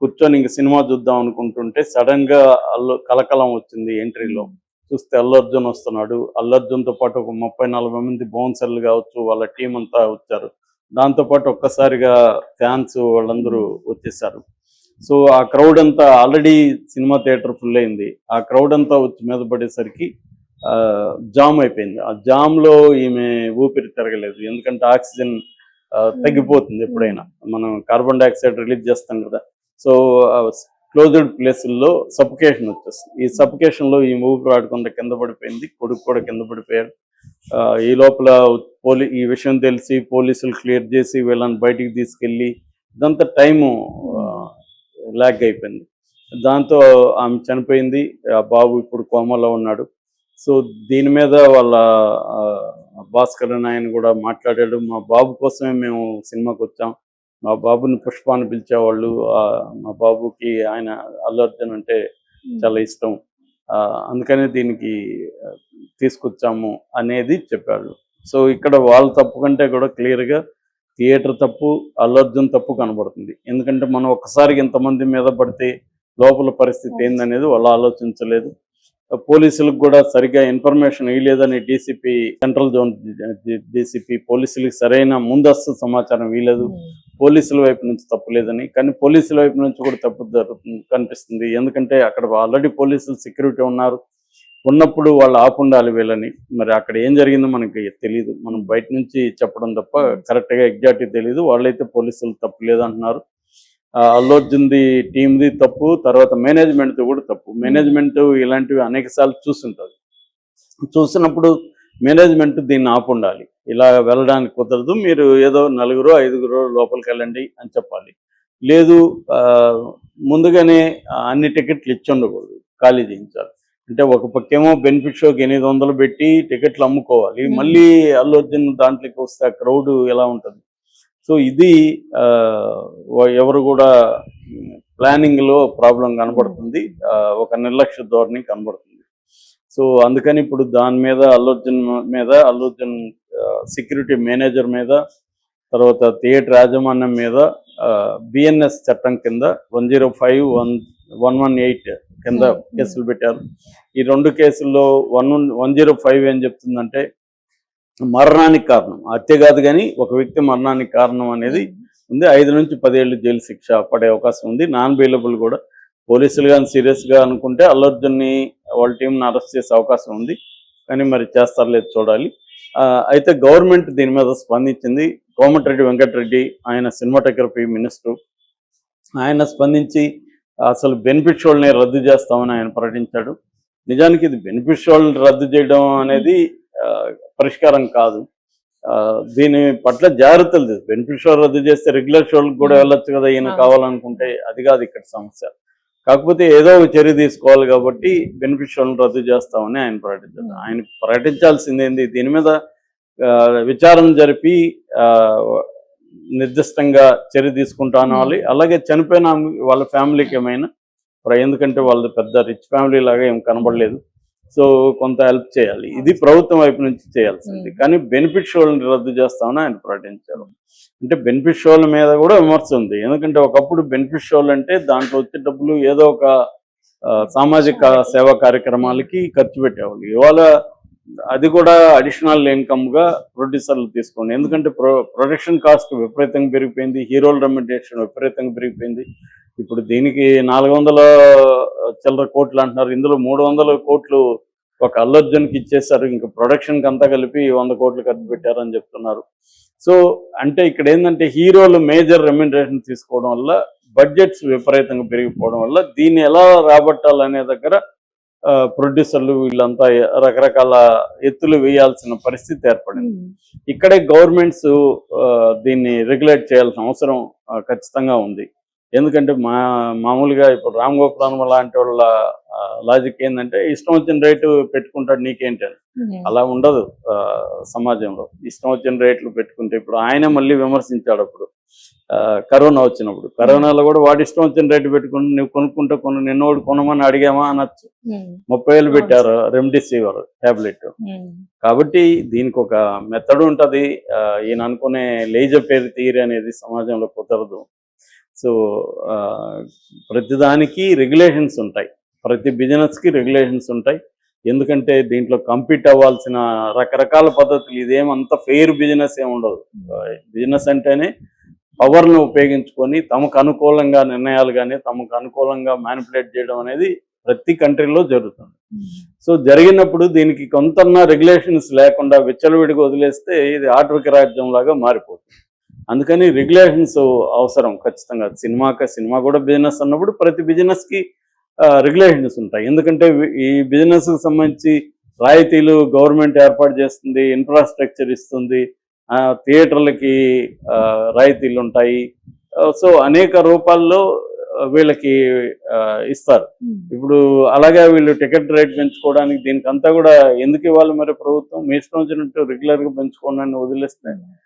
కూర్చొని ఇంక సినిమా చూద్దాం అనుకుంటుంటే సడన్ గా కలకలం వచ్చింది ఎంట్రీలో. చూస్తే అల్లు అర్జున్ వస్తున్నాడు. అల్లు అర్జున్‌తో పాటు ఒక 30, 40 మంది బౌన్సర్‌లు కావచ్చు, వాళ్ళ టీమ్ అంతా వచ్చారు. దాంతో పాటు ఒక్కసారిగా ఫ్యాన్స్ వాళ్ళందరూ వచ్చేసారు. సో, ఆ క్రౌడ్ అంతా ఆల్రెడీ సినిమా థియేటర్ ఫుల్ అయింది. ఆ క్రౌడ్ అంతా వచ్చి మీద పడేసరికి జామ్ అయిపోయింది. ఆ జామ్‌లో ఈమె ఊపిరి తిరగలేదు. ఎందుకంటే ఆక్సిజన్ తగ్గిపోతుంది ఎప్పుడైనా. మనం కార్బన్ డయాక్సైడ్ రిలీజ్ చేస్తాం కదా! సో, క్లోజ్డ్ ప్లేసుల్లో సఫోకేషన్ వచ్చేస్తుంది. ఈ సఫోకేషన్‌లో ఈమె ఊపిరాడకుండా కింద పడిపోయింది. కొడుకు కూడా కింద పడిపోయాడు. ఈ లోపల ఈ విషయం తెలిసి పోలీసులు క్లియర్ చేసి వీళ్ళని బయటికి తీసుకెళ్ళి ఇదంతా టైము ల్యాగ్ అయిపోయింది. దాంతో ఆమె చనిపోయింది. ఆ బాబు ఇప్పుడు కోమాలో ఉన్నాడు. సో, దీని మీద వాళ్ళ భాస్కర్ అనే ఆయన కూడా మాట్లాడాడు. మా బాబు కోసమే మేము సినిమాకొచ్చాం. మా బాబుని పుష్ప అని పిలిచేవాళ్ళు. మా బాబుకి ఆయన అల్లు అర్జున్ అంటే చాలా ఇష్టం. అందుకనే దీనికి తీసుకొచ్చాము అనేది చెప్పాడు. సో, ఇక్కడ వాళ్ళ తప్పు కంటే కూడా క్లియర్‌గా థియేటర్ తప్పు, అల్లు అర్జున్ తప్పు కనబడుతుంది. ఎందుకంటే మనం ఒక్కసారిగా ఇంతమంది మీద పడితే లోపల పరిస్థితి ఏందనేది వాళ్ళు ఆలోచించలేదు. పోలీసులకు కూడా సరిగ్గా ఇన్ఫర్మేషన్ ఇవ్వలేదని డీసీపీ, సెంట్రల్ జోన్ డీసీపీ పోలీసులకు సరైన ముందస్తు సమాచారం ఇవ్వలేదు. పోలీసుల వైపు నుంచి తప్పు లేదని, కానీ పోలీసుల వైపు నుంచి కూడా తప్పు కనిపిస్తుంది. ఎందుకంటే అక్కడ ఆల్రెడీ పోలీసులు సెక్యూరిటీ ఉన్నారు. ఉన్నప్పుడు వాళ్ళు ఆపుండాలి వీళ్ళని. మరి అక్కడ ఏం జరిగిందో మనకి తెలీదు. మనం బయట నుంచి చెప్పడం తప్ప కరెక్ట్‌గా ఎగ్జాక్ట్‌గా తెలీదు. వాళ్ళైతే పోలీసులు తప్పు లేదంటున్నారు. అల్లు అర్జున్‌ది టీమ్‌ది తప్పు. తర్వాత మేనేజ్మెంట్‌ది కూడా తప్పు. మేనేజ్మెంట్ ఇలాంటివి అనేక సార్లు చూసుంటది. చూసినప్పుడు మేనేజ్మెంట్ దీన్ని ఆపుండాలి. ఇలా వెళ్ళడానికి కుదరదు. మీరు ఏదో నలుగురో, ఐదుగురో లోపలికెళ్ళండి అని చెప్పాలి. లేదు ముందుగానే అన్ని టికెట్లు ఇచ్చుండకూడదు. ఖాళీ చేయించాలి. అంటే ఒక పక్కేమో బెనిఫిట్ షోకి 800 పెట్టి టికెట్లు అమ్ముకోవాలి. మళ్ళీ అల్లు అర్జున్ దాంట్లోకి వస్తే ఆ క్రౌడ్ ఎలా ఉంటుంది? సో, ఇది ఎవరు కూడా ప్లానింగ్‌లో ప్రాబ్లం కనబడుతుంది. ఒక నిర్లక్ష్య ధోరణి కనబడుతుంది. సో, అందుకని ఇప్పుడు దాని మీద అల్లు అర్జున్ సెక్యూరిటీ మేనేజర్ మీద, తర్వాత థియేటర్ యాజమాన్యం మీద బిఎన్ఎస్ చట్టం కింద 105, 118 కింద కేసులు పెట్టారు. ఈ 2 కేసుల్లో 105 ఏం చెప్తుందంటే మరణానికి కారణం, హత్య కాదు కానీ ఒక వ్యక్తి మరణానికి కారణం అనేది ఉంది. 5 నుంచి 10 ఏళ్ళు జైలు శిక్ష పడే అవకాశం ఉంది. నాన్ బెయిలబుల్ కూడా. పోలీసులు కానీ సీరియస్గా అనుకుంటే అల్లు అర్జున్ని వాళ్ళ టీంని అరెస్ట్ చేసే అవకాశం ఉంది. కానీ మరి చేస్తారో లేదు చూడాలి. అయితే గవర్నమెంట్ దీని మీద స్పందించింది. కోమటిరెడ్డి వెంకటరెడ్డి, ఆయన సినిమాటోగ్రఫీ మినిస్టర్, ఆయన స్పందించి అసలు బెనిఫిట్ షోల్ని రద్దు చేస్తామని ఆయన ప్రకటించాడు. నిజానికి ఇది బెనిఫిట్ షోల్ని రద్దు చేయడం అనేది పరిష్కారం కాదు. దీని పట్ల జాగ్రత్తలు తీసు. బెనిఫిట్ షో రద్దు చేస్తే రెగ్యులర్ షోలకు కూడా వెళ్ళొచ్చు కదా ఈయన కావాలనుకుంటే. అది కాదు ఇక్కడ సమస్య. కాకపోతే ఏదో ఒక చర్య తీసుకోవాలి కాబట్టి బెనిఫిట్ షోలను రద్దు చేస్తామని ఆయన ప్రకటించారు. ఆయన ప్రకటించాల్సిందేంది, దీని మీద విచారణ జరిపి నిర్దిష్టంగా చర్య తీసుకుంటాను. అలాగే చనిపోయిన వాళ్ళ ఫ్యామిలీకి ఏమైనా, ఎందుకంటే వాళ్ళది పెద్ద రిచ్ ఫ్యామిలీ లాగా ఏం కనబడలేదు. సో, కొంత హెల్ప్ చేయాలి. ఇది ప్రభుత్వం వైపు నుంచి చేయాల్సింది. కానీ బెనిఫిట్ షోలను రద్దు చేస్తామని ఆయన ప్రకటించారు. అంటే బెనిఫిట్ షోల మీద కూడా విమర్శ ఉంది. ఎందుకంటే ఒకప్పుడు బెనిఫిట్ షోలు అంటే దాంట్లో వచ్చే డబ్బులు ఏదో ఒక సామాజిక సేవా కార్యక్రమాలకి ఖర్చు పెట్టేవాళ్ళు. ఇవాళ అది కూడా అడిషనల్ ఇన్కమ్గా ప్రొడ్యూసర్లు తీసుకోండి. ఎందుకంటే ప్రొడక్షన్ కాస్ట్ విపరీతంగా పెరిగిపోయింది. హీరోల రెమ్యునరేషన్ విపరీతంగా పెరిగిపోయింది. ఇప్పుడు దీనికి 400 చిల్లర కోట్లు అంటున్నారు. ఇందులో 300 కోట్లు ఒక అల్లు అర్జున్కి ఇచ్చేశారు. ఇంకా ప్రొడక్షన్కి అంతా కలిపి 100 కోట్లు ఖర్చు పెట్టారని చెప్తున్నారు. సో, అంటే ఇక్కడ ఏంటంటే హీరోలు మేజర్ రెమ్యునరేషన్ తీసుకోవడం వల్ల బడ్జెట్స్ విపరీతంగా పెరిగిపోవడం వల్ల దీన్ని ఎలా రాబట్టాలనే దగ్గర ప్రొడ్యూసర్లు వీళ్ళంతా రకరకాల ఎత్తులు వేయాల్సిన పరిస్థితి ఏర్పడింది. ఇక్కడే గవర్నమెంట్స్ దీన్ని రెగ్యులేట్ చేయాల్సిన అవసరం ఖచ్చితంగా ఉంది. ఎందుకంటే మామూలుగా ఇప్పుడు రామ్ గోపాల్ లాంటి వాళ్ళ లాజిక్ ఏంటంటే ఇష్టం వచ్చిన రేటు పెట్టుకుంటాడు నీకేంటి అని. అలా ఉండదు సమాజంలో. ఇష్టం వచ్చిన రేట్లు పెట్టుకుంటే ఇప్పుడు ఆయన మళ్ళీ విమర్శించాడు అప్పుడు కరోనా వచ్చినప్పుడు. కరోనాలో కూడా వాడు ఇష్టం వచ్చిన రేటు పెట్టుకుంటే నువ్వు కొనుక్కుంటే నిన్నోడు కొనమని అడిగామా అనొచ్చు. 30,000 పెట్టారు రెమ్డెసివిర్ టాబ్లెట్. కాబట్టి దీనికి ఒక మెథడ్ ఉంటుంది. ఈయన అనుకునే లేజర్ పేరు థియరీ అనేది సమాజంలో కుదరదు. సో ప్రతిదానికి రెగ్యులేషన్స్ ఉంటాయి, ప్రతి బిజినెస్కి రెగ్యులేషన్స్ ఉంటాయి. ఎందుకంటే దీంట్లో కంపీట్ అవ్వాల్సిన రకరకాల పద్ధతులు, ఇదేమంత ఫెయిర్ బిజినెస్ ఏమి ఉండదు. బిజినెస్ అంటేనే పవర్ను ఉపయోగించుకొని తమకు అనుకూలంగా నిర్ణయాలు కానీ తమకు అనుకూలంగా మ్యానిపులేట్ చేయడం అనేది ప్రతి కంట్రీలో జరుగుతుంది. సో జరిగినప్పుడు దీనికి కొంతన్నా రెగ్యులేషన్స్ లేకుండా విచ్చలవిడిగా వదిలేస్తే ఇది ఆటవిక రాజ్యం లాగా మారిపోతుంది. అందుకని రెగ్యులేషన్స్ అవసరం ఖచ్చితంగా. సినిమా కూడా బిజినెస్ అన్నప్పుడు ప్రతి బిజినెస్కి రెగ్యులేషన్స్ ఉంటాయి. ఎందుకంటే ఈ బిజినెస్కి సంబంధించి రాయితీలు గవర్నమెంట్ ఏర్పాటు చేస్తుంది, ఇన్ఫ్రాస్ట్రక్చర్ ఇస్తుంది, థియేటర్లకి రాయితీలు ఉంటాయి. సో అనేక రూపాల్లో వీళ్ళకి ఇస్తారు. ఇప్పుడు అలాగే వీళ్ళు టికెట్ రేట్ పెంచుకోవడానికి దీనికంతా కూడా ఎందుకు ఇవ్వాలి మరి ప్రభుత్వం? మీ ఇష్టం వచ్చినట్టు రెగ్యులర్గా పెంచుకోండి అని వదిలేస్తే